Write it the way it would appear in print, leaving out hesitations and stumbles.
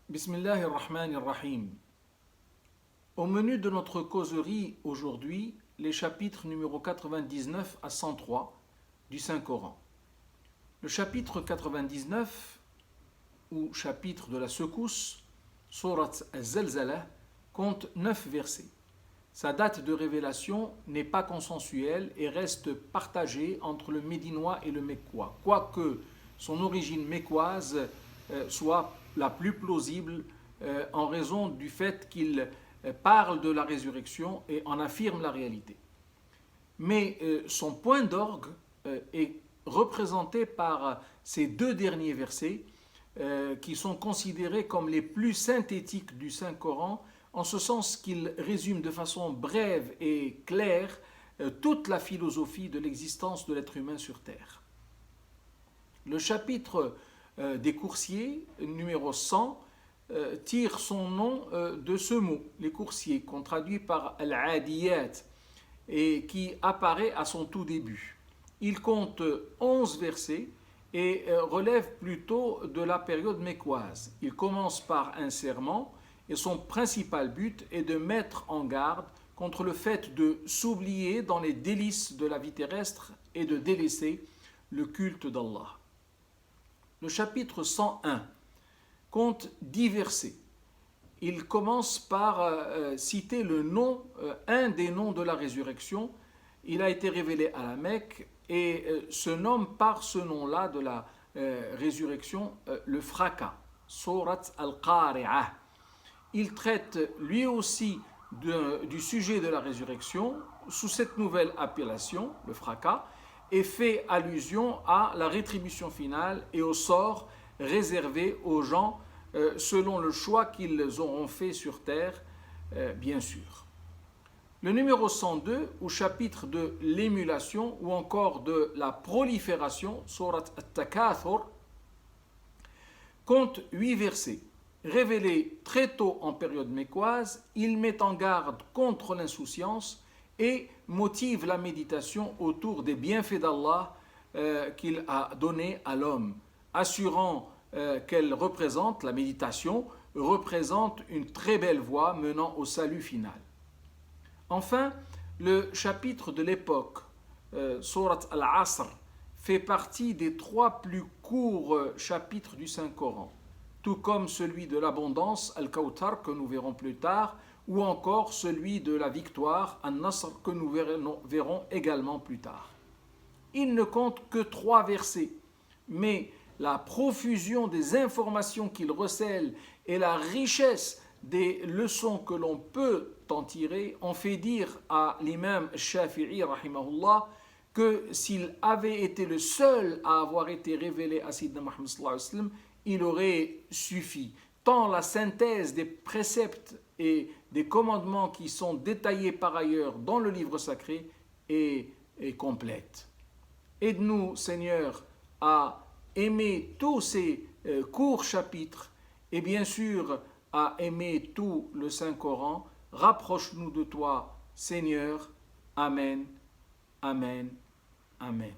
Bismillahirrahmanirrahim. Au menu de notre causerie aujourd'hui, les chapitres numéro 99 à 103 du Saint-Coran. Le chapitre 99, ou chapitre de la secousse, Surat Az-Zalzalah, compte 9 versets. Sa date de révélation n'est pas consensuelle et reste partagée entre le médinois et le mecquois, quoique son origine mecquoise soit la plus plausible en raison du fait qu'il parle de la résurrection et en affirme la réalité. Mais son point d'orgue est représenté par ces deux derniers versets qui sont considérés comme les plus synthétiques du Saint-Coran, en ce sens qu'ils résument de façon brève et claire toute la philosophie de l'existence de l'être humain sur Terre. Le chapitre des coursiers, numéro 100, tire son nom de ce mot, les coursiers, qu'on traduit par al-adiyat, et qui apparaît à son tout début. Il compte 11 versets et relève plutôt de la période mecquoise. Il commence par un serment et son principal but est de mettre en garde contre le fait de s'oublier dans les délices de la vie terrestre et de délaisser le culte d'Allah. Le chapitre 101 compte 10 versets. Il commence par citer le nom, un des noms de la résurrection. Il a été révélé à la Mecque et se nomme par ce nom-là de la résurrection le fracas, Surat al-Qari'ah. Il traite lui aussi du sujet de la résurrection sous cette nouvelle appellation, le fracas, et fait allusion à la rétribution finale et au sort réservé aux gens selon le choix qu'ils auront fait sur terre, bien sûr. Le numéro 102, au chapitre de l'émulation ou encore de la prolifération, Surat At-Takathur, compte 8 versets. Révélé très tôt en période mecquoise, il met en garde contre l'insouciance et motive la méditation autour des bienfaits d'Allah qu'il a donnés à l'homme, assurant qu'elle représente, la méditation, représente une très belle voie menant au salut final. Enfin, le chapitre de l'époque, Surat Al-Asr, fait partie des 3 plus courts chapitres du Saint-Coran, tout comme celui de l'abondance, Al-Kawthar, que nous verrons plus tard, ou encore celui de la victoire, An-Nasr, que nous verrons également plus tard. Il ne compte que 3 versets, mais la profusion des informations qu'il recèle et la richesse des leçons que l'on peut en tirer ont fait dire à l'imam Shafi'i, rahimahullah, que s'il avait été le seul à avoir été révélé à Sayyidina Muhammad sallallahu alayhi wa sallam, il aurait suffi. Tant la synthèse des préceptes et des commandements qui sont détaillés par ailleurs dans le livre sacré est complète. Aide-nous, Seigneur, à aimer tous ces courts chapitres et bien sûr à aimer tout le Saint-Coran. Rapproche-nous de toi, Seigneur. Amen, Amen, Amen.